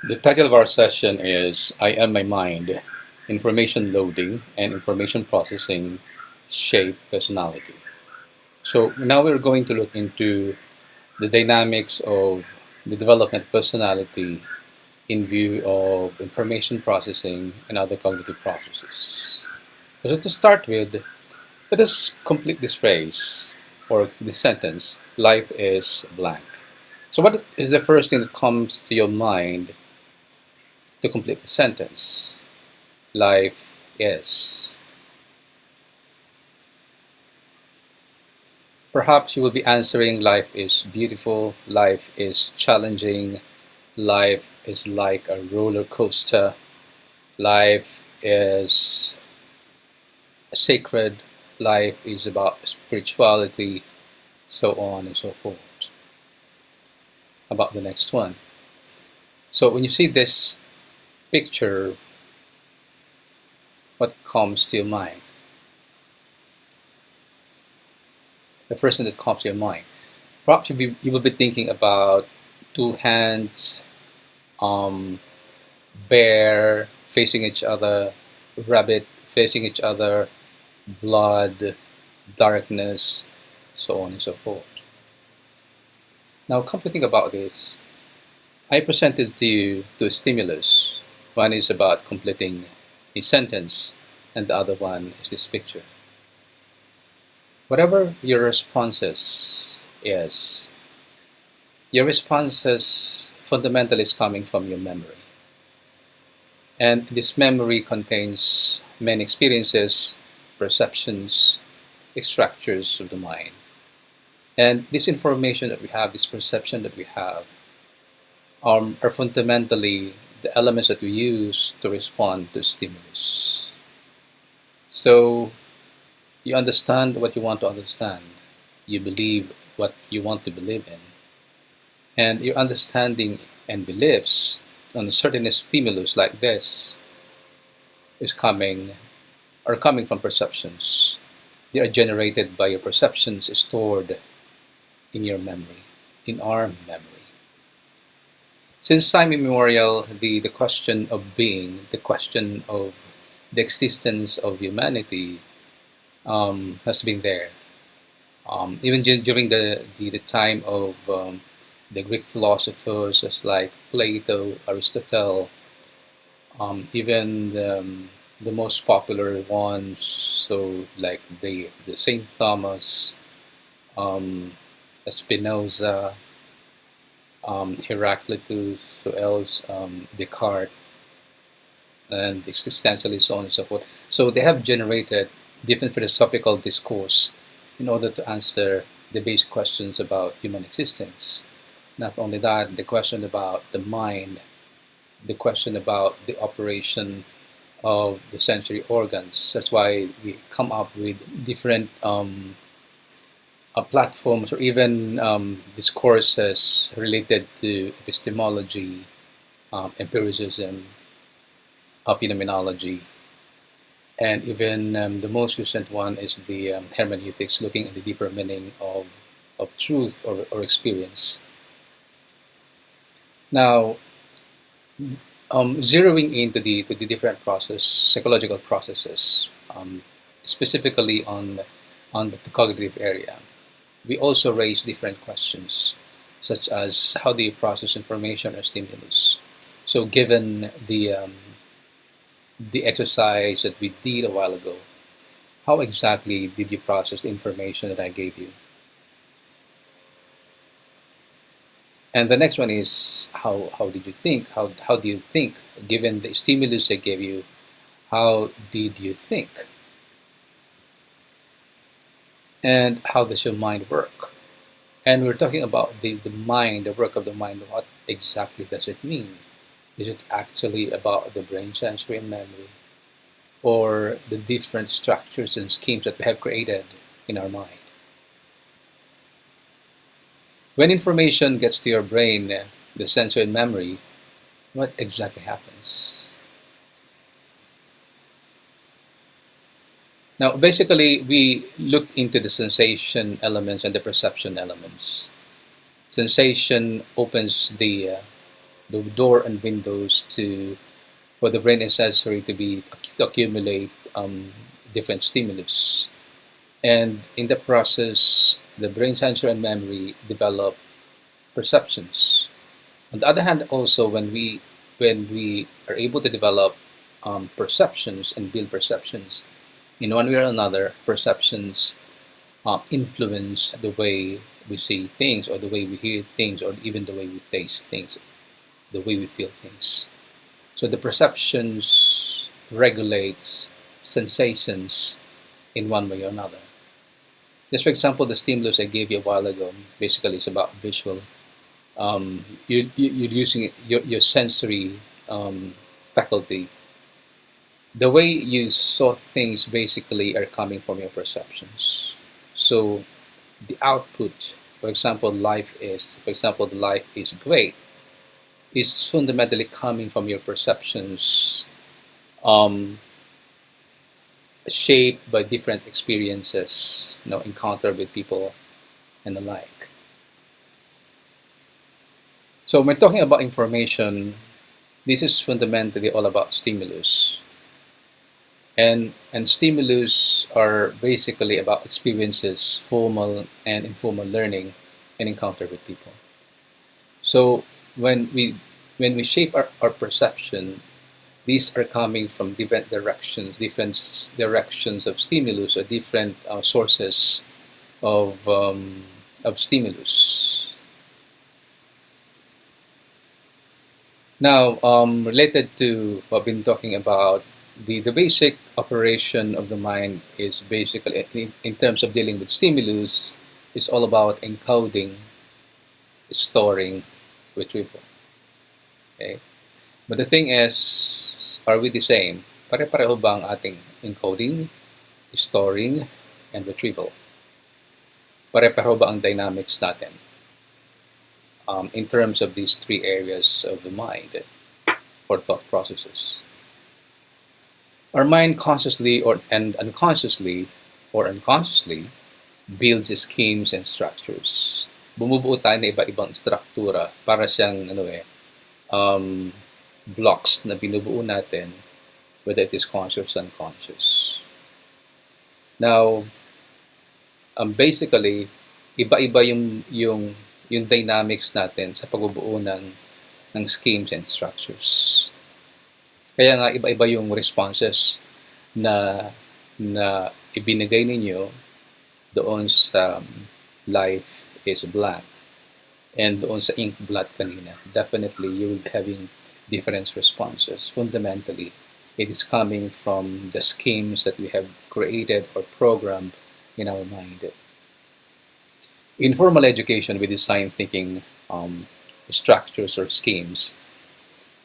The title of our session is I Am My Mind, Information Loading and Information Processing Shape Personality. So now we're going to look into the dynamics of the development of personality in view of information processing and other cognitive processes. So to start with, let us complete this phrase or this sentence, life is blank. So what is the first thing that comes to your mind to complete the sentence? Life is. Perhaps you will be answering life is beautiful, life is challenging, life is like a roller coaster, life is sacred, life is about spirituality, so on and so forth. About the next one. So when you see this picture, what comes to your mind? The first thing that comes to your mind. Perhaps you will be thinking about two hands, bear facing each other, rabbit facing each other, blood, darkness, so on and so forth. Now, come to think about this, I presented to you two stimulus. One is about completing a sentence, and the other one is this picture. Whatever your responses is, your responses fundamentally is coming from your memory. And this memory contains many experiences, perceptions, structures of the mind. And this information that we have, this perception that we have, are fundamentally the elements that we use to respond to stimulus. So you understand what you want to understand. You believe what you want to believe in. And your understanding and beliefs on a certain stimulus like this are coming from perceptions. They are generated by your perceptions stored in your memory, in our memory. Since time immemorial, the question of being, the question of the existence of humanity has been there. Even during the time of the Greek philosophers as like Plato, Aristotle, even the most popular ones, so like the Saint Thomas, Spinoza, Heraclitus, who else, Descartes, and existentialists, so on and so forth. So they have generated different philosophical discourse in order to answer the basic questions about human existence. Not only that, the question about the mind, the question about the operation of the sensory organs. That's why we come up with different platforms or even discourses related to epistemology, empiricism, phenomenology, and even the most recent one is the hermeneutics, looking at the deeper meaning of truth or experience. Now, zeroing into the different psychological processes, specifically on the cognitive area, we also raise different questions, such as how do you process information or stimulus? So, given the exercise that we did a while ago, how exactly did you process the information that I gave you? And the next one is how did you think? How do you think? Given the stimulus I gave you, how did you think? And how does your mind work? And we're talking about the mind, the work of the mind. What exactly does it mean? Is it actually about the brain, sensory, and memory, or the different structures and schemes that we have created in our mind? When information gets to your brain, the sensory and memory, what exactly happens? Now, basically, we looked into the sensation elements and the perception elements. Sensation opens the door and windows for the brain and sensory to accumulate different stimulus. And in the process, the brain, sensory, and memory develop perceptions. On the other hand, also when we are able to develop perceptions and build perceptions in one way or another, perceptions influence the way we see things, or the way we hear things, or even the way we taste things, the way we feel things. So the perceptions regulates sensations in one way or another. Just for example, the stimulus I gave you a while ago basically is about visual. You're using your sensory faculty. The way you saw things basically are coming from your perceptions. So the output, for example, the life is great, is fundamentally coming from your perceptions, um, shaped by different experiences, encounter with people and the like. So when talking about information, this is fundamentally all about stimulus. And stimulus are basically about experiences, formal and informal learning and encounter with people. So when we shape our perception, these are coming from different directions of stimulus, or different sources of stimulus. Now, related to what I've been talking about, the basic operation of the mind is basically, in terms of dealing with stimulus, is all about encoding, storing, retrieval. Okay? But the thing is, are we the same? Pare-pareho ba ang ating encoding, storing, and retrieval? Pare-pareho ba ang dynamics natin in terms of these three areas of the mind or thought processes? Our mind consciously and unconsciously builds schemes and structures. Bumubuo tayo ng iba-ibang struktura para siyang blocks na binubuo natin, whether it is conscious or unconscious. Now, basically, iba-iba yung dynamics natin sa pagbubuo ng schemes and structures. Kaya nga iba-iba yung responses na ibinigay ninyo doon sa life is blank and doon sa ink blot kanina. Definitely, you will be having different responses. Fundamentally, it is coming from the schemes that we have created or programmed in our mind. In formal education, we design thinking structures or schemes.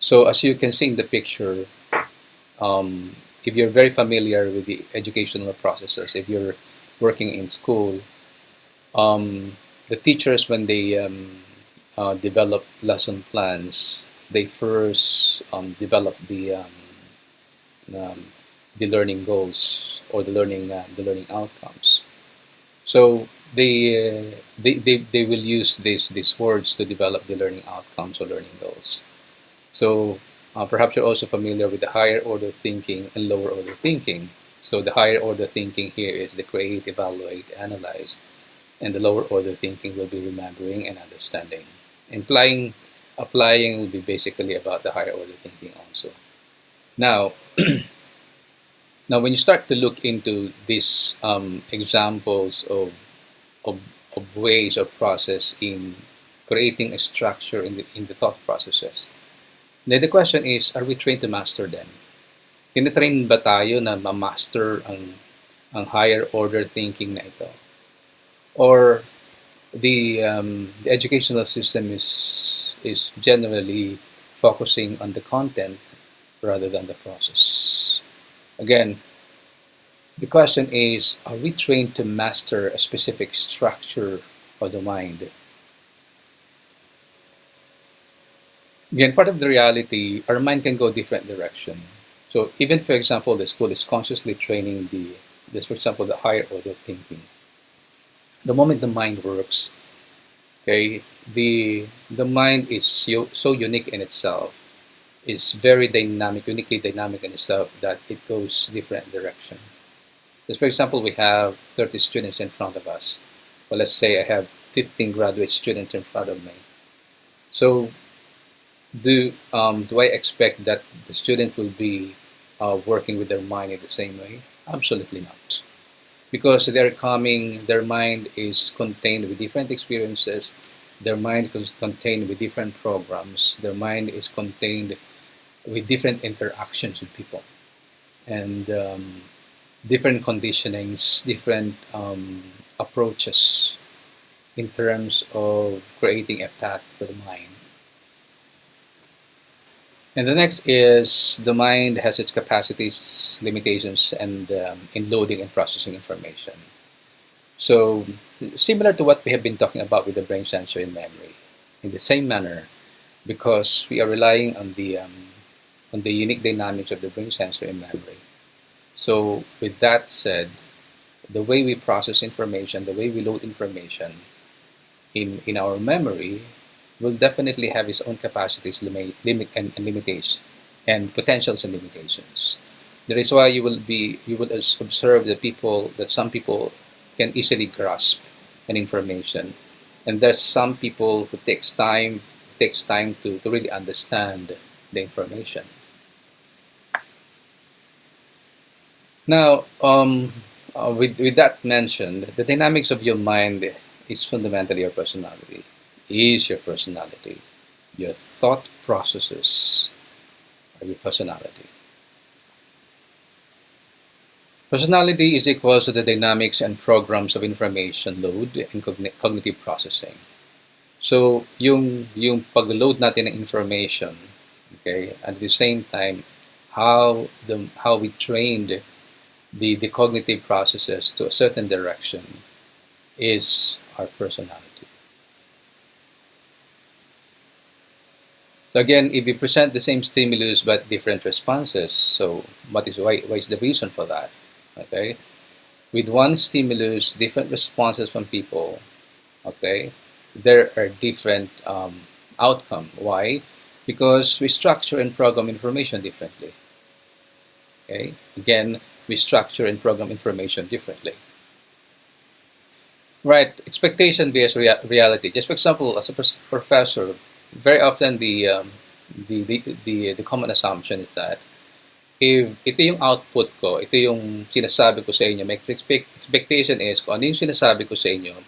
So as you can see in the picture, if you're very familiar with the educational processes, if you're working in school, the teachers, when they develop lesson plans, they first develop the learning goals or the learning outcomes. So they will use these words to develop the learning outcomes or learning goals. So perhaps you're also familiar with the higher order thinking and lower order thinking. So the higher order thinking here is the create, evaluate, analyze, and the lower order thinking will be remembering and understanding. Applying will be basically about the higher order thinking also. Now, when you start to look into these examples of ways or process in creating a structure in the thought processes, then the question is, are we trained to master them? Tinatrain ba tayo na ma-master ang higher order thinking na ito? Or the educational system is generally focusing on the content rather than the process? Again, the question is, are we trained to master a specific structure of the mind? Again, part of the reality, our mind can go different direction. So even, for example, the school is consciously training for example, the higher order thinking. The moment the mind works, Okay, the mind is so unique in itself. It's very dynamic, uniquely dynamic in itself that it goes different direction. Just for example, we have 30 students in front of us. Well, let's say I have 15 graduate students in front of me. So do I expect that the student will be working with their mind in the same way? Absolutely not. Because their mind is contained with different experiences, their mind is contained with different programs, their mind is contained with different interactions with people, and different conditionings, different approaches in terms of creating a path for the mind. And the next is the mind has its capacities, limitations, and in loading and processing information. So, similar to what we have been talking about with the brain sensory and memory, in the same manner, because we are relying on the unique dynamics of the brain sensory and memory. So, with that said, the way we process information, the way we load information in our memory will definitely have its own capacities, and limitations, and potentials and limitations. That is why you will observe that some people can easily grasp an information, and there's some people who takes time to really understand the information. Now, with that mentioned, the dynamics of your mind is fundamentally your personality. Is your personality. Your thought processes are your personality. Personality is equal to the dynamics and programs of information load and cognitive processing. So, yung pag-load natin ng information, okay, at the same time, how we trained the cognitive processes to a certain direction is our personality. So again, if we present the same stimulus but different responses, so why is the reason for that? Okay, with one stimulus, different responses from people. Okay, there are different outcome. Why? Because we structure and program information differently. Okay, again, we structure and program information differently. Right, expectation based reality. Just for example, as a professor, very often the common assumption is that if ito yung output ko, ito yung sinasabi ko sa inyo, my expectation is kung ano yung sinasabi ko sa inyo,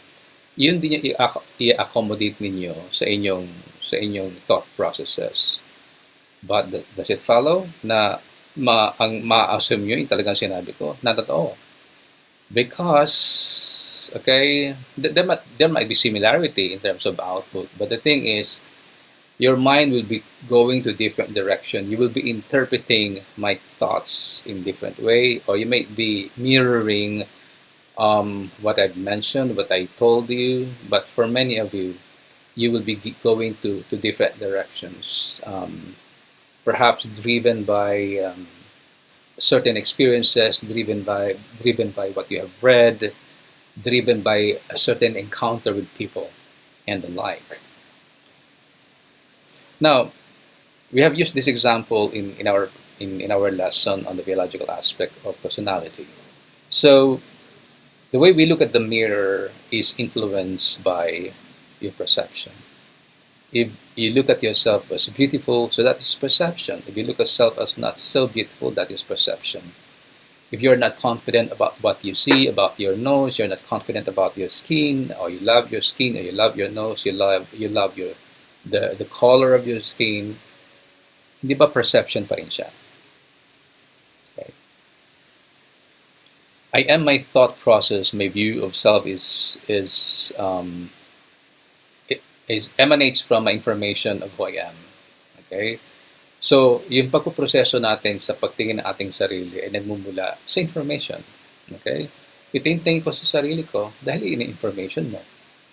yun din yung i-accommodate ninyo sa inyong thought processes. But does it follow na ang ma-assume nyo yung talagang sinabi ko? Not at all. Because, okay, there might be similarity in terms of output, but the thing is, your mind will be going to different direction. You will be interpreting my thoughts in different way, or you might be mirroring what I've mentioned, what I told you. But for many of you, you will be going to different directions, perhaps driven by certain experiences, driven by what you have read, driven by a certain encounter with people, and the like. Now, we have used this example in our lesson on the biological aspect of personality. So, the way we look at the mirror is influenced by your perception. If you look at yourself as beautiful, so that is perception. If you look at yourself as not so beautiful, that is perception. If you're not confident about what you see, about your nose, you're not confident about your skin, or you love your skin, or you love your nose, you love your the color of your skin, hindi ba perception pa rin siya? Okay. I am my thought process, my view of self emanates from my information of who I am. Okay? So, yung pagpuproseso natin sa pagtingin ng ating sarili ay nagmumula sa information. Okay? Ito yung tingin ko sa sarili ko dahil yun yung information mo.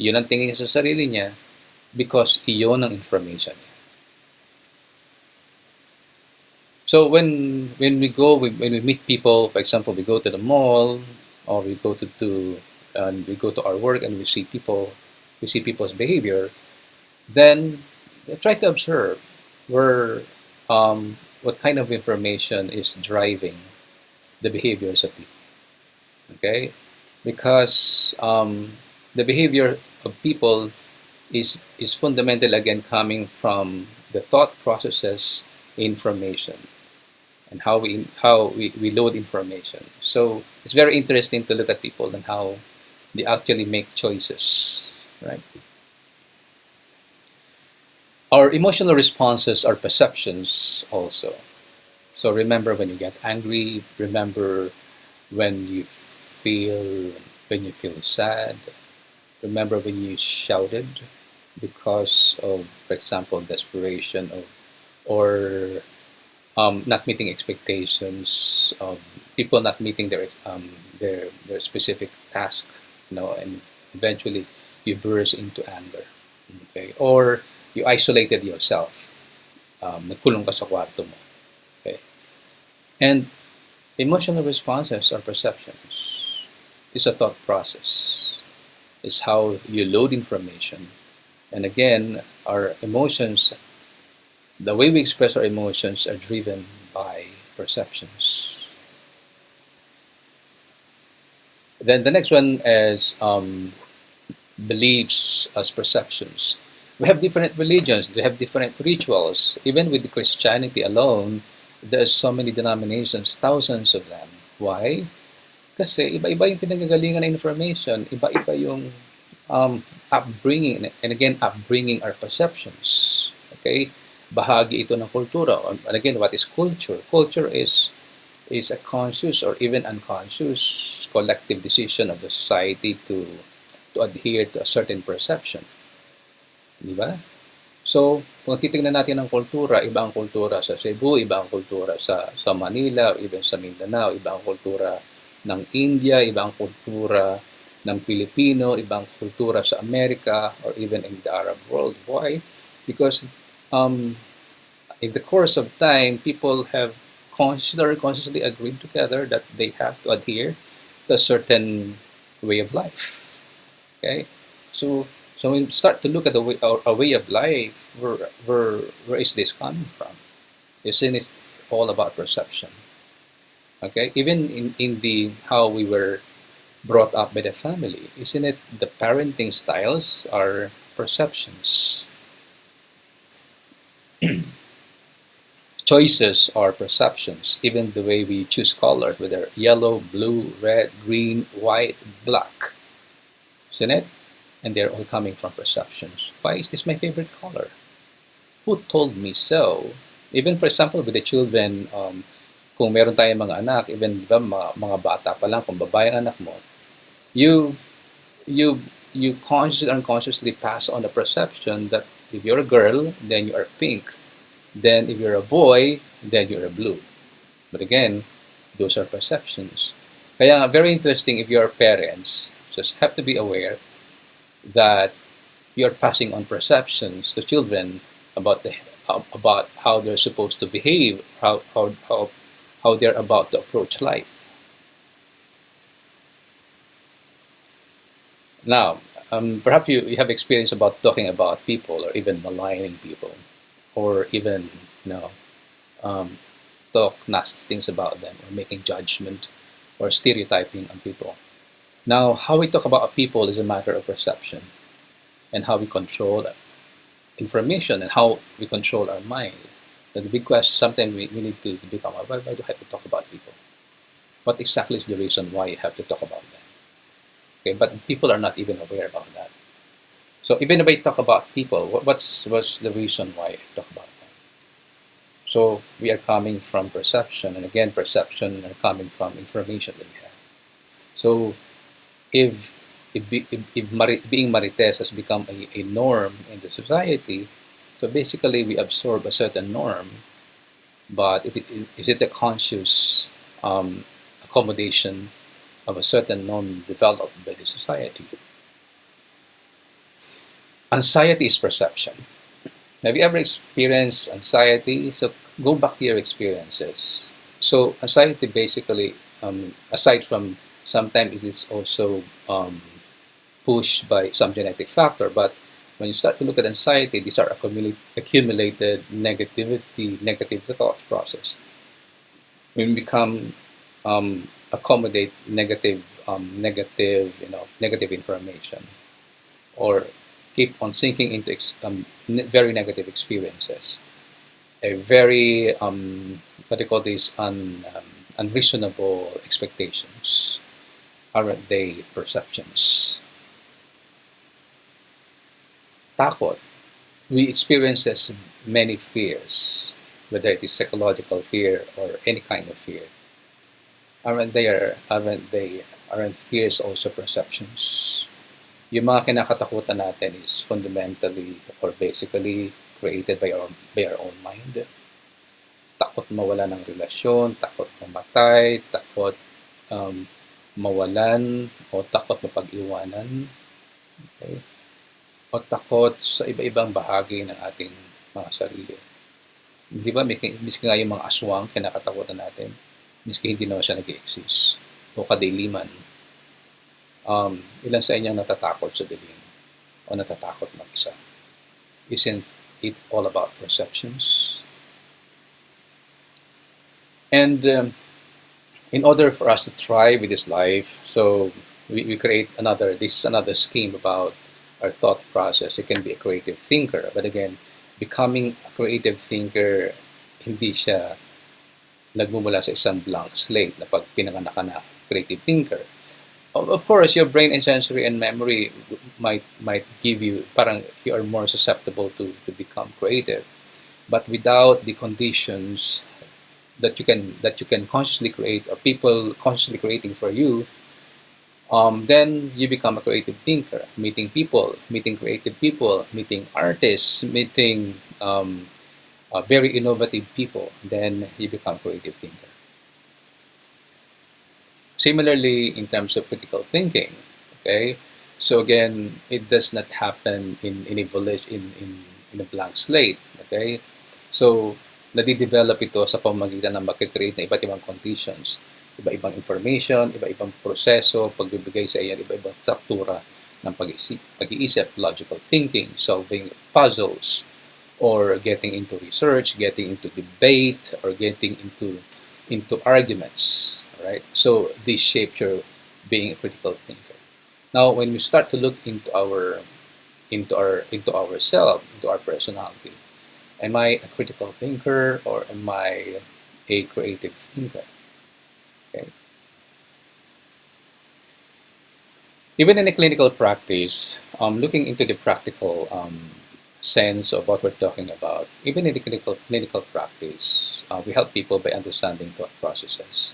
Yun ang tingin niya sa sarili niya because iyon ang information niya. So when we meet people, for example, we go to the mall or we go to our work and we see people, we see people's behavior, then try to observe where what kind of information is driving the behaviors of people. Okay, because the behavior of people is fundamental, again, coming from the thought processes, information, and how we load information. So it's very interesting to look at people and how they actually make choices, right? Our emotional responses are perceptions also. So remember when you get angry, remember when you feel sad, remember when you shouted because of, for example, desperation or not meeting expectations, people not meeting their specific task, and eventually you burst into anger. Okay, or you isolated yourself, nagkulong ka sa kwarto mo. Okay, and emotional responses or perceptions is a thought process. It's how you load information, and again, our emotions, the way we express our emotions, are driven by perceptions. Then the next one is beliefs as perceptions. We have different religions, we have different rituals. Even with Christianity alone, there's so many denominations, thousands of them. Why? Kasi iba-iba yung pinagagalingan ng information, iba-iba yung upbringing, and again, upbringing our perceptions. Okay? Bahagi ito ng kultura. And again, what is culture? Culture is a conscious or even unconscious collective decision of the society to adhere to a certain perception. Di ba? So, kung titingnan natin ang kultura, iba ang kultura sa Cebu, iba ang kultura sa Manila, even sa Mindanao, iba ang kultura ng India, iba ang kultura ng Pilipino, iba ang kultura sa Amerika, or even in the Arab world. Why? Because in the course of time, people have consciously agreed together that they have to adhere to a certain way of life. Okay, so when we start to look at our way of life, where is this coming from? Isn't it all about perception? Okay, even in the how we were brought up by the family, isn't it the parenting styles are perceptions? Choices are perceptions. Even the way we choose colors, whether yellow, blue, red, green, white, black, isn't it? And they're all coming from perceptions. Why is this my favorite color? Who told me so? Even, for example, with the children, kung meron tayong mga anak, even diba, mga bata pa lang, kung babae ang anak mo, you consciously or unconsciously pass on the perception that if you're a girl, then you are pink. Then if you're a boy, then you're a blue. But again, those are perceptions. Kaya very interesting, if you're parents, just have to be aware that you're passing on perceptions to children about how they're supposed to behave, how they're about to approach life. Now, perhaps you have experience about talking about people, or even maligning people, or even talk nasty things about them, or making judgment or stereotyping on people. Now, how we talk about people is a matter of perception, and how we control information, and how we control our mind. But the big question, sometimes we need to become, why do I have to talk about people? What exactly is the reason why you have to talk about them? Okay, but people are not even aware about that. So even if I talk about people, what's the reason why I talk about them? So we are coming from perception, and again, perception are coming from information that we have. So if being Marites has become a norm in the society, so basically we absorb a certain norm, but is it a conscious accommodation of a certain norm developed by the society? Anxiety is perception. Have you ever experienced anxiety? So go back to your experiences. So anxiety basically, aside from sometimes it's also pushed by some genetic factor. But when you start to look at anxiety, these are accumulated negative thought process. When we become accommodate negative information, or keep on sinking into very negative experiences, a very what do you call these unreasonable expectations, aren't they perceptions? Takot. We experience this many fears, whether it is psychological fear or any kind of fear. Aren't fears also perceptions? Yung mga kinakatakutan natin is fundamentally or basically created by our own mind. Takot mawala ng relasyon, takot mamatay, takot mawalan, o takot mapag-iwanan, okay? O takot sa iba-ibang bahagi ng ating mga sarili. Di ba, miski nga yung mga aswang, kinakatakutan natin, miski hindi naman siya nag-exist, o kadiliman. Ilan sa inyong natatakot sa dilim o natatakot mag-isa? Isn't it all about perceptions? And in order for us to thrive with this life, so we create this is another scheme about our thought process. You can be a creative thinker, but again, becoming a creative thinker, hindi siya nagmumula sa isang blank slate na pag pinanganak ka na creative thinker. Of course, your brain and sensory and memory might give you, parang you are more susceptible to become creative. But without the conditions that you can consciously create, or people consciously creating for you, then you become a creative thinker, meeting people, meeting creative people, meeting artists, meeting very innovative people. Then you become a creative thinker. Similarly, in terms of critical thinking, okay. So again, it does not happen in evolution in a blank slate, okay. So nadidevelop ito sa pamamagitan ng mag-create ng iba't ibang conditions, iba-ibang information, iba-ibang proseso, pagbibigay sa iyo, iba-ibang struktura ng pag-iisip, logical thinking, solving puzzles, or getting into research, getting into debate, or getting into arguments, right? So this shapes your being a critical thinker. Now, when we start to look into ourselves, into our personality, am I a critical thinker or am I a creative thinker? Okay. Even in a clinical practice, looking into the practical sense of what we're talking about, even in the clinical practice, we help people by understanding thought processes.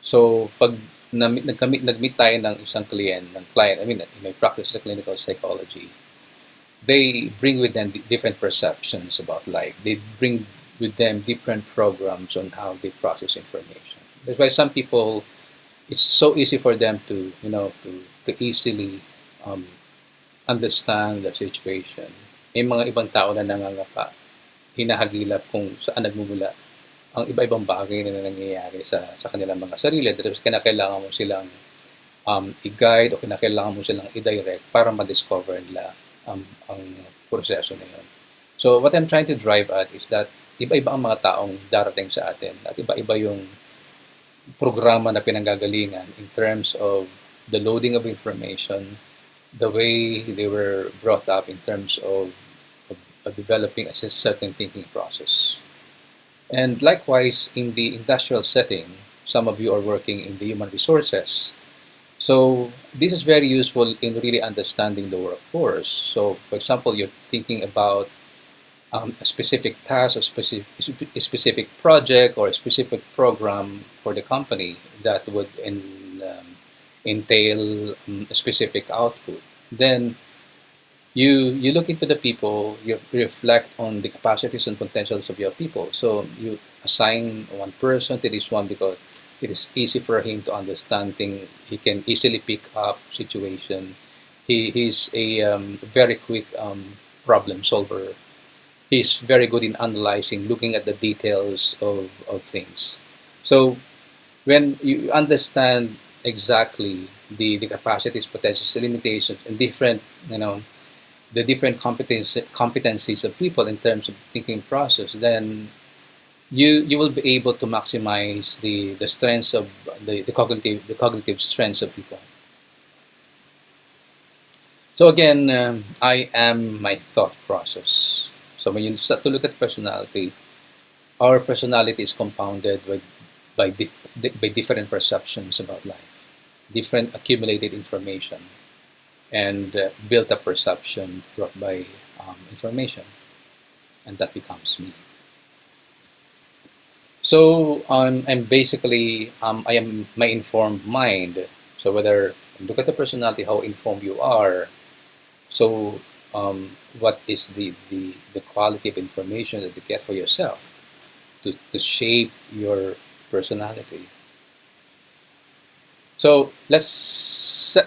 So, pag nag-meet tayo ng isang client, I mean, in my practice as a clinical psychology, they bring with them different perceptions about life. They bring with them different programs on how they process information. That's why some people, it's so easy for them to easily understand the situation. May mga ibang tao na nangangapa, hinahagilap kung saan nagmumula ang iba-ibang bagay na nangyayari sa kanilang mga sarili. Tapos kinakailangan mo silang i-guide o kinakailangan mo silang i-direct para ma-discover nila ang proseso na yun. So what I'm trying to drive at is that iba-iba ang mga taong darating sa atin at iba-iba yung programa na pinanggagalingan in terms of the loading of information, the way they were brought up in terms of developing a certain thinking process. And likewise, in the industrial setting, some of you are working in the human resources. So this is very useful in really understanding the workforce. So, for example, you're thinking about a specific task, or a specific project, or a specific program for the company that would entail a specific output. Then you look into the people, you reflect on the capacities and potentials of your people. So you assign one person to this one because it is easy for him to understand things. He can easily pick up situation. He's a very quick problem solver. He's very good in analyzing, looking at the details of things. So when you understand exactly the capacities, potentials, limitations, and different, the different competencies of people in terms of thinking process, then you will be able to maximize the strengths of the cognitive strengths of people. So again, I am my thought process. So when you start to look at personality, our personality is compounded by different perceptions about life, different accumulated information, and built-up perception brought by information, and that becomes me. So I'm basically I am my informed mind. So whether look at the personality, how informed you are. So what is the quality of information that you get for yourself to shape your personality? So let's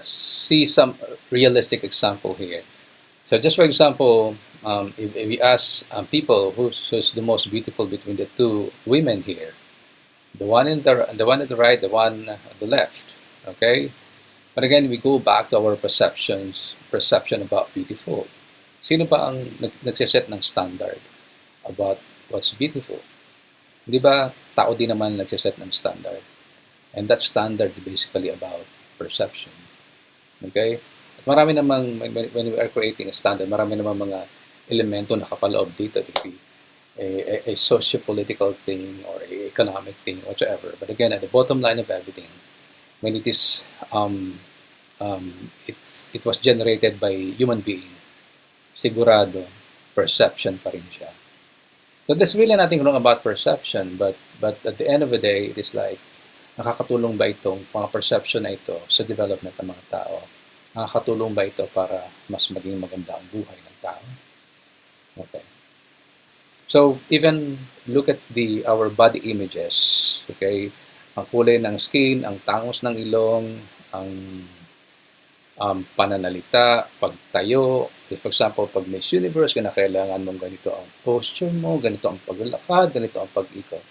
see some realistic example here. So just for example, if we ask people who's the most beautiful between the two women here, the one at the right, the one at the left, okay? But again, we go back to our perception about beautiful. Sino ba ang nagsiset ng standard about what's beautiful? Di ba, tao din naman nagsiset ng standard. And that standard is basically about perception. Okay? At marami namang, when we are creating a standard, marami namang mga elemento na nakapaloob dito. It could be a socio-political thing or a economic thing, whatsoever. But again, at the bottom line of everything, when it is, it was generated by human being, sigurado, perception pa rin siya. So there's really nothing wrong about perception, but at the end of the day, it is like, nakakatulong ba itong mga perception na ito sa development ng mga tao? Nakakatulong ba ito para mas maging maganda ang buhay ng tao? Okay. So even look at our body images, okay? Ang kulay ng skin, ang tangos ng ilong, ang pananalita, pagtayo. For example, pag Miss Universe, kailangan mong ganito ang posture mo, ganito ang paglalakad, ganito ang pag-ikot.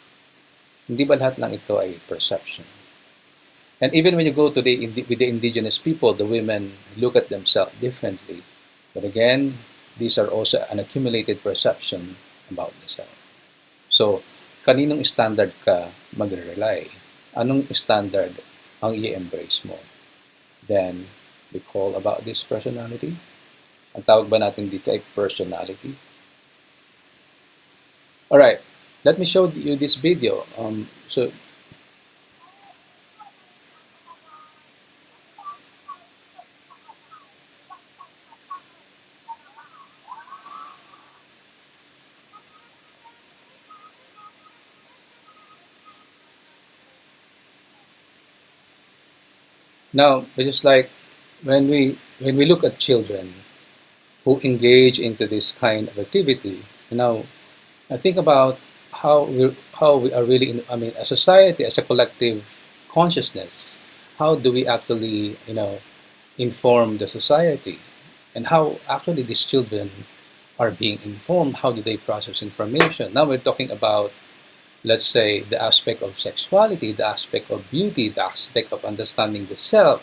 Hindi ba lahat lang ito ay perception? And even when you go to with the indigenous people, the women look at themselves differently. But again, these are also an accumulated perception about themselves. So, kaninong standard ka magre-rely? Anong standard ang i-embrace mo? Then, we call about this personality. Ang tawag ba natin dito ay personality? Alright, let me show you this video. Now, it's just like when we look at children who engage into this kind of activity, I think about how we are really in, a society, as a collective consciousness. How do we actually, inform the society, and how actually these children are being informed? How do they process information? Now we're talking about, let's say, the aspect of sexuality, the aspect of beauty, the aspect of understanding the self,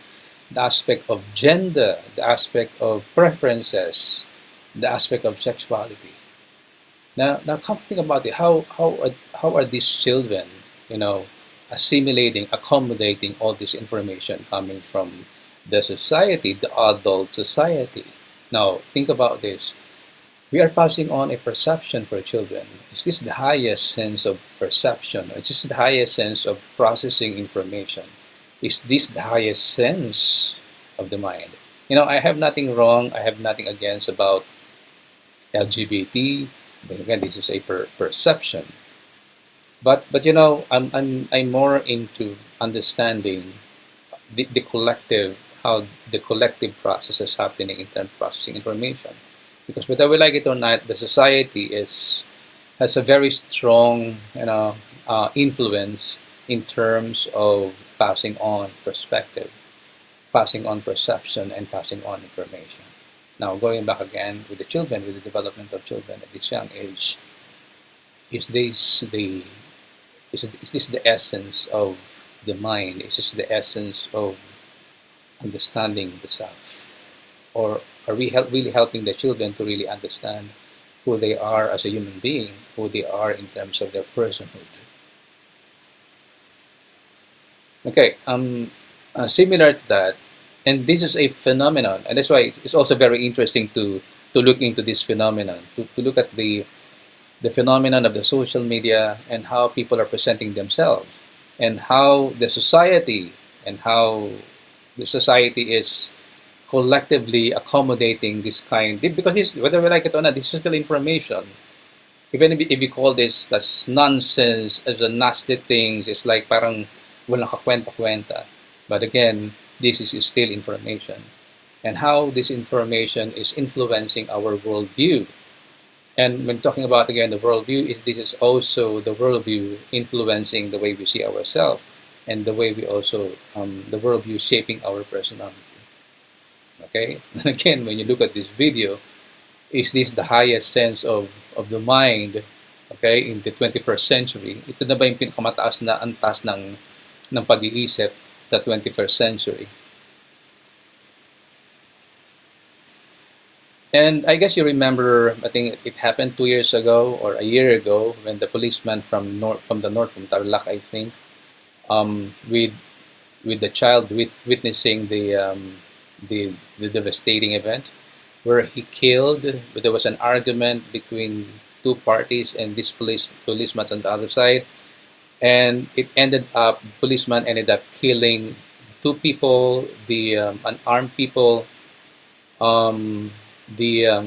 the aspect of gender, the aspect of preferences, the aspect of sexuality. Now come to think about it. How are these children, assimilating, accommodating all this information coming from the society, the adult society? Now think about this. We are passing on a perception for children. Is this the highest sense of perception? Or is this the highest sense of processing information? Is this the highest sense of the mind? I have nothing wrong, I have nothing against about LGBT. But again, this is a perception. But I'm more into understanding the collective, how the collective process is happening in terms of processing information. Because whether we like it or not, the society has a very strong, influence in terms of passing on perspective, passing on perception, and passing on information. Now, going back again with the children, with the development of children at this young age, is this the essence of the mind? Is this the essence of understanding the self? Or are we really helping the children to really understand who they are as a human being, who they are in terms of their personhood? Okay, similar to that, and this is a phenomenon, and that's why it's also very interesting to look into this phenomenon, to look at the phenomenon of the social media and how people are presenting themselves, and how the society is collectively accommodating this kind, because this, whether we like it or not, this is still information. Even if you call this that's nonsense, as a nasty things, it's like parang walang kakwenta-kwenta. But again, this is still information. And how this information is influencing our worldview. And when talking about, again, the worldview, this is also the worldview influencing the way we see ourselves, and the way we also, the worldview shaping our personality. Okay? And again, when you look at this video, is this the highest sense of the mind, okay, in the 21st century? Ito na ba yung pinakamataas na antas ng pag-iisip sa 21st century? And I guess you remember, I think it happened 2 years ago or a year ago, when the policeman from the north, from Tarlac, I think, with the child witnessing the devastating event, where he killed. But there was an argument between two parties, and this policeman on the other side, and it ended up, policeman ended up killing two people, the unarmed people, um, the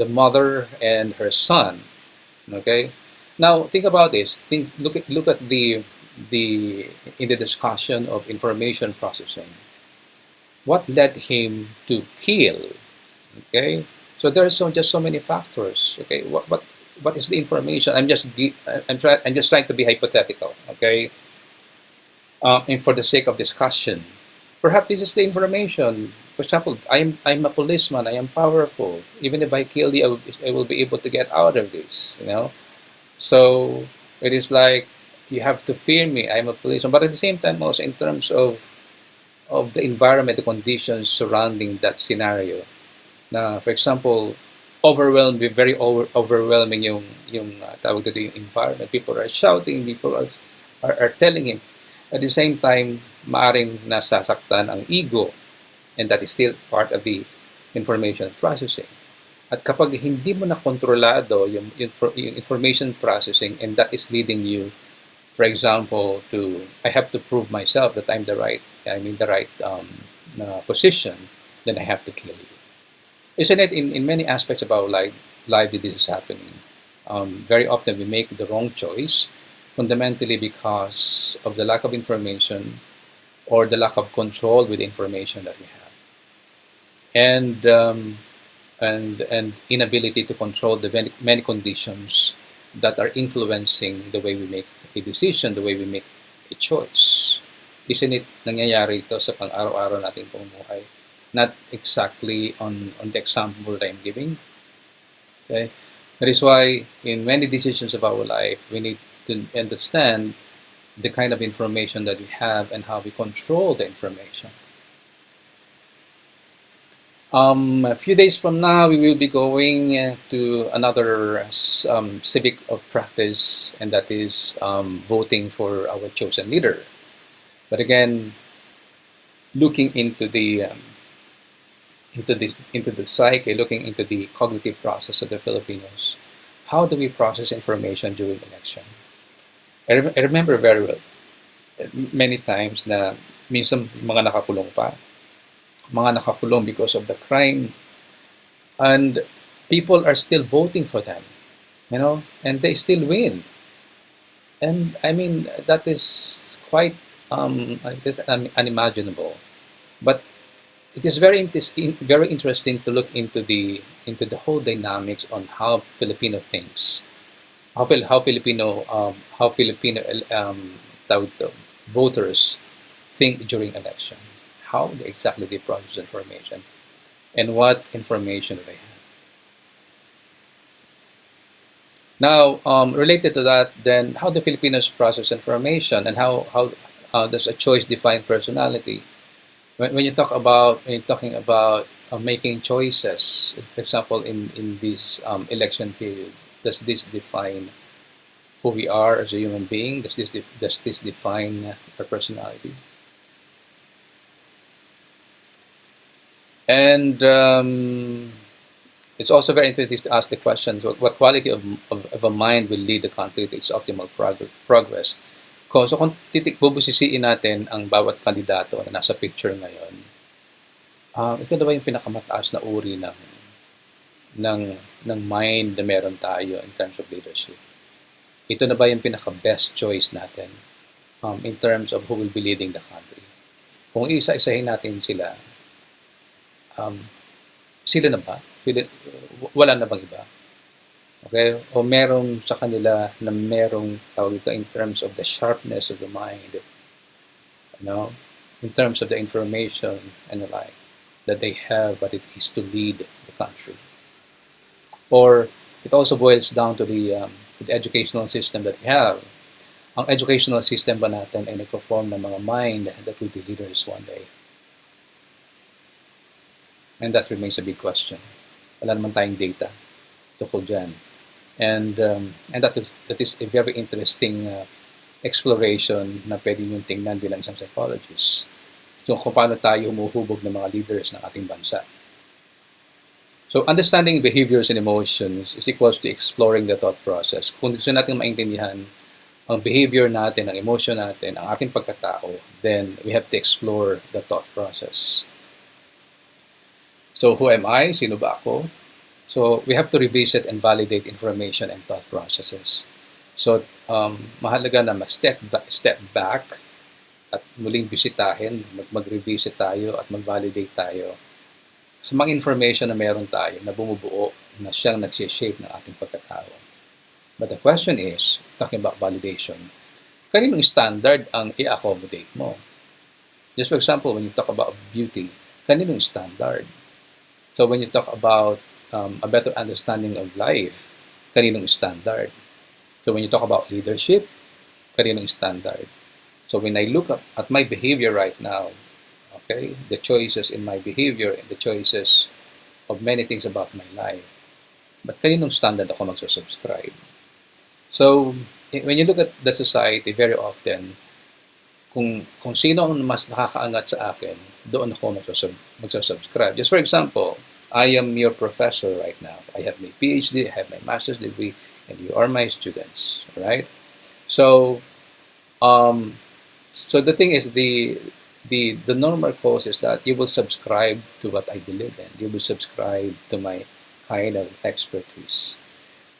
mother and her son. Okay, now think about this. Look at the in the discussion of information processing. What led him to kill? Okay, so there are just so many factors. Okay, what is the information? I'm just trying to be hypothetical. Okay, and for the sake of discussion, perhaps this is the information. For example, I'm a policeman. I am powerful. Even if I kill you, I will be able to get out of this. So it is like you have to fear me. I'm a policeman, but at the same time, also in terms of the environment, the conditions surrounding that scenario. Na, for example, very overwhelming yung tawag dito, yung environment. People are shouting, people are telling him. At the same time, maaring nasasaktan ang ego, and that is still part of the information processing. At kapag hindi mo na kontrolado yung information processing, and that is leading you, for example, I have to prove myself that I'm in the right position, then I have to kill you. Isn't it, in many aspects of our life that this is happening? Very often we make the wrong choice, fundamentally because of the lack of information, or the lack of control with the information that we have, and inability to control the many conditions that are influencing the way we make a decision, the way we make a choice. Isn't it nangyayari ito sa pang-araw-araw nating pamumuhay? Not exactly on the example that I'm giving. Okay? That is why in many decisions of our life, we need to understand the kind of information that we have and how we control the information. A few days from now, we will be going to another civic of practice, and that is voting for our chosen leader. But again, looking into the psyche, looking into the cognitive process of the Filipinos, how do we process information during election? I remember very well, many times na minsan mga nakakulong because of the crime, and people are still voting for them, and they still win. And I mean, that is quite unimaginable. But it is very interesting to look into the whole dynamics on how Filipino thinks, how Filipino voters think during election, how exactly they process information, and what information they have. Now, related to that, then, how do Filipinos process information, and how does a choice define personality? When you talk about when you're talking about making choices, for example, in this election period, does this define who we are as a human being? Does this define our personality? And it's also very interesting to ask the question: what quality of a mind will lead the country to its optimal progress? So kung bubusisiin natin ang bawat kandidato na nasa picture ngayon, ito na ba yung pinakamataas na uri ng, ng mind na meron tayo in terms of leadership? Ito na ba yung pinaka-best choice natin in terms of who will be leading the country? Kung isa-isahin natin sila, sila na ba? Wala na bang iba? Okay? O merong sa kanila na merong tawag ito in terms of the sharpness of the mind, you know, in terms of the information and the like, that they have what it is to lead the country. Or it also boils down to the educational system that we have. Ang educational system ba natin ay nagpo-form ng mga mind that will be leaders one day? And that remains a big question. Wala naman tayong data tungkol dyan. And that is a very interesting exploration na pwede nyo tingnan bilang isang psychologist. So kung paano tayo humuhubog ng mga leaders ng ating bansa. So understanding behaviors and emotions is equals to exploring the thought process. Kung gusto natin maintindihan ang behavior natin, ang emotion natin, ang ating pagkatao, then we have to explore the thought process. So who am I? Sino ba ako? So we have to revisit and validate information and thought processes. So mahalaga na step back at muling bisitahin, mag-revisit tayo at mag-validate tayo sa mga information na meron tayo na bumubuo na siyang nagsishape ng ating pagkatao. But the question is, talking about validation, kaninong standard ang i-accommodate mo? Just for example, when you talk about beauty, kaninong standard? So when you talk about a better understanding of life, kaninong standard? So when you talk about leadership, kaninong standard? So when I look at my behavior right now, okay, the choices in my behavior and the choices of many things about my life, but kaninong standard ako magsusubscribe? So when you look at the society, very often, kung sino ang mas nakakaangat sa akin, doon ako magsusubscribe. Just for example, I am your professor right now. I have my PhD, I have my master's degree, and you are my students, right? So the thing is, the normal course is that you will subscribe to what I believe in. You will subscribe to my kind of expertise.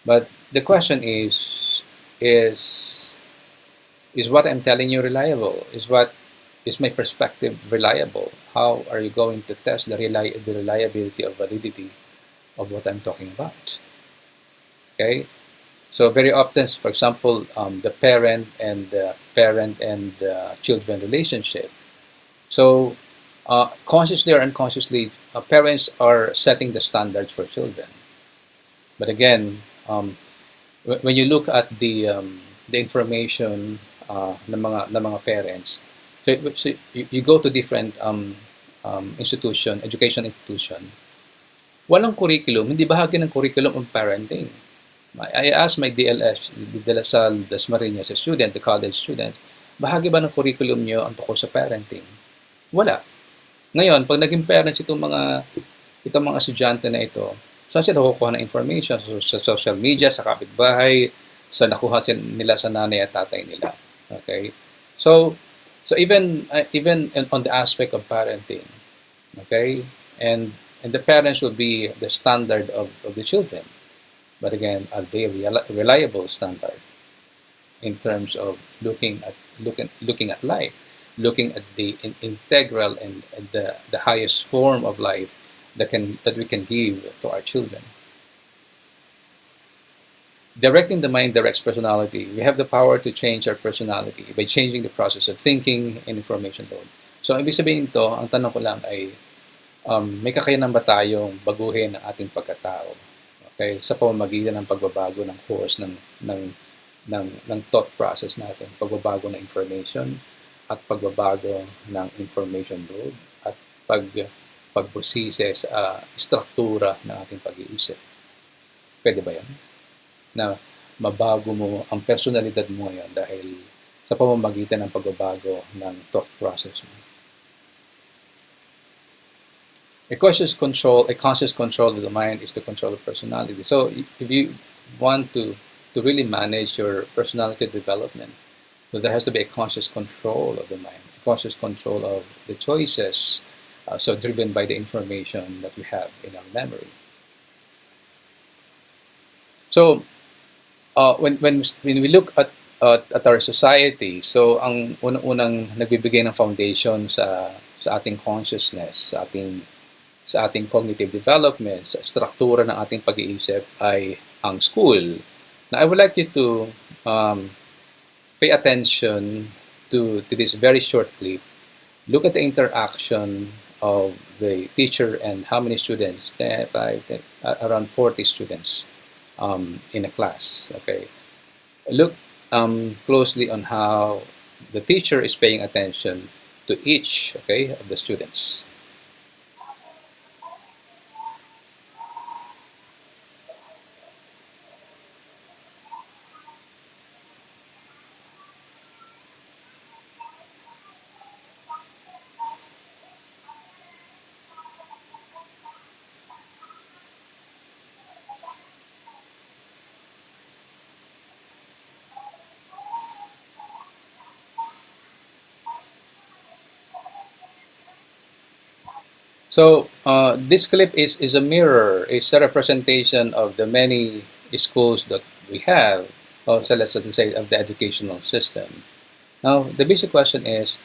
But the question is what I'm telling you reliable? Is my perspective reliable? How are you going to test the reliability or validity of what I'm talking about? Okay, so very often, for example, the parent and children relationship. So consciously or unconsciously, parents are setting the standards for children. But again, when you look at the information ng mga parents, so you go to different education institution, walang curriculum, hindi bahagi ng curriculum ang parenting. I asked my DLS, De La Salle Dasmariñas student, the college students, bahagi ba ng curriculum nyo ang tungkol sa parenting? Wala. Ngayon, pag naging parents itong mga estudyante na ito, saan sila kukuha ng information? So, sa social media, sa kapitbahay, sa nakuha nila sa nanay at tatay nila. Okay? So even on the aspect of parenting, okay? And the parents will be the standard of the children. But again, are they a reliable standard in terms of looking at life, looking at the integral and the highest form of life that we can give to our children? Directing the mind directs personality. We have the power to change our personality by changing the process of thinking and information load. So, ibig sabihin ito, ang tanong ko lang ay, may kakayanan ba tayong baguhin ang ating pagkatao? Okay? Sa pamamagitan ng pagbabago ng course ng thought process natin, pagbabago ng information at pagbabago ng information load at pagbusise sa struktura ng ating pag-iisip. Pwede ba yan? Na mabago mo ang personalidad mo ngayon dahil sa pamamagitan ng pagbabago ng thought process mo. A conscious control of the mind is to control the personality. So if you want to really manage your personality development, so there has to be a conscious control of the mind, a conscious control of the choices, so driven by the information that we have in our memory. So when we look at our society, so ang unang nagbibigay ng foundation sa ating consciousness, sa ating cognitive development, sa struktura ng ating pag-iisip ay ang school. Now, I would like you to pay attention to this very short clip. Look at the interaction of the teacher and how many students, around 40 students in a class. Okay, look closely on how the teacher is paying attention to each of the students. So this clip is a mirror, is a representation of the many schools that we have, also let's just say of the educational system. Now, the basic question is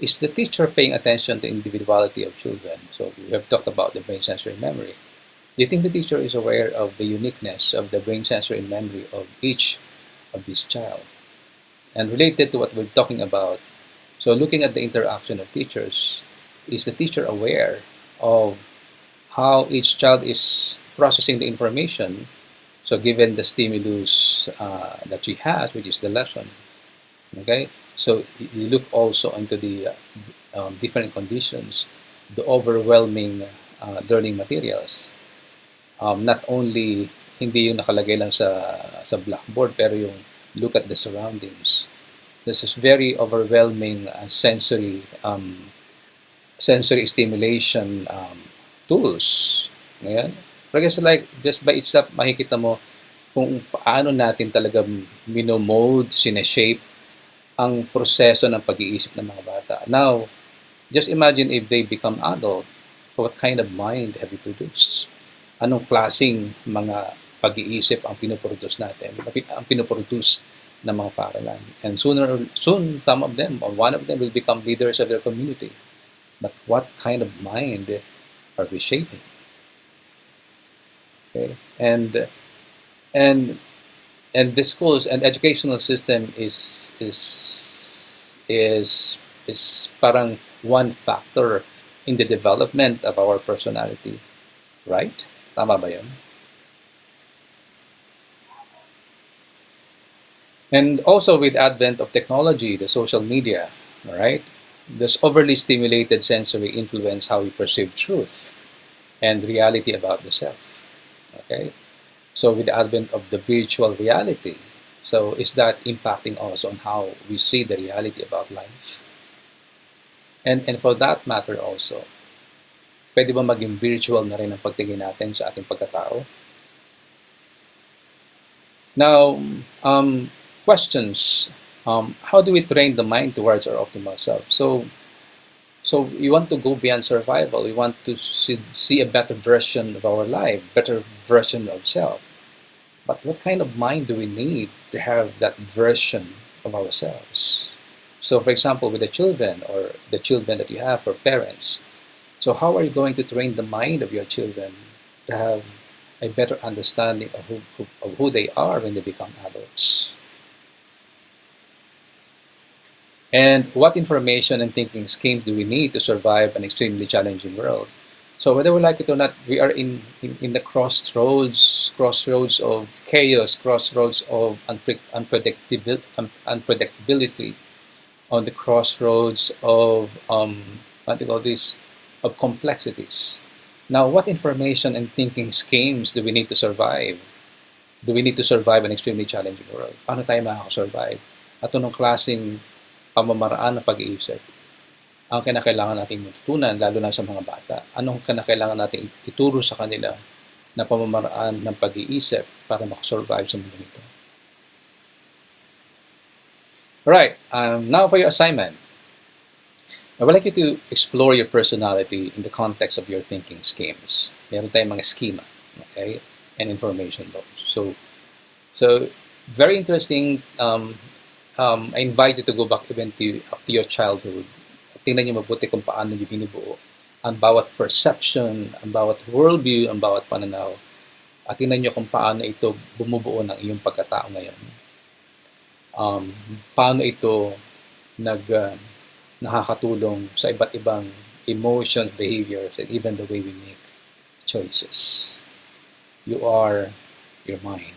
the teacher paying attention to individuality of children? So we have talked about the brain sensory memory. Do you think the teacher is aware of the uniqueness of the brain sensory memory of each of these child? And related to what we're talking about, so looking at the interaction of teachers, is the teacher aware of how each child is processing the information, so given the stimulus that she has, which is the lesson? Okay, so you look also into the different conditions, the overwhelming learning materials. Not only hindi yung nakalagay lang sa blackboard, pero yung look at the surroundings. This is very overwhelming sensory stimulation tools. Ngayon, because like just by itself, makikita mo kung paano natin talaga minomode, sineshape ang proseso ng pag-iisip ng mga bata. Now, just imagine if they become adult, what kind of mind have you produced? Anong klaseng mga pag-iisip ang pinoproduce natin, ang pinoproduce ng mga paaralan. And soon, some of them, or one of them, will become leaders of their community. But what kind of mind are we shaping? Okay, and the schools and educational system is parang one factor in the development of our personality, right? Tama ba yun? And also with advent of technology, the social media, right? This overly stimulated sensory influence how we perceive truth and reality about the self. Okay? So with the advent of the virtual reality, so is that impacting also on how we see the reality about life? And for that matter also, pwede ba maging virtual na rin ang pagtingin natin sa ating pagkatao? Now, questions. How do we train the mind towards our optimal self? So you want to go beyond survival. We want to see a better version of our life, better version of self. But what kind of mind do we need to have that version of ourselves? So for example, with the children or the children that you have for parents, so how are you going to train the mind of your children to have a better understanding of who they are when they become adults? And what information and thinking schemes do we need to survive an extremely challenging world? So whether we like it or not, we are in the crossroads of chaos, crossroads of unpredictability, on the crossroads of what do you call this, of complexities. Now, what information and thinking schemes do we need to survive? Do we need to survive an extremely challenging world? Paano tayo makakasurvive? At anong klaseng pamamaraan ng pag-iisip ang kinakailangan nating matutunan, lalo na sa mga bata? Anong kinakailangan nating ituro sa kanila na pamamaraan ng pag-iisip para makasurvive sa mundo nito? Alright, now for your assignment. I would like you to explore your personality in the context of your thinking schemes. Meron tayong mga schema, okay? And information laws. So very interesting. I invite you to go back even up to your childhood. Tingnan niyo mabuti kung paano niyo binubuo ang bawat perception, ang bawat worldview, ang bawat pananaw. At tingnan niyo kung paano ito bumubuo ng iyong pagkatao ngayon. Paano ito nakakatulong sa iba't ibang emotions, behaviors, and even the way we make choices. You are your mind.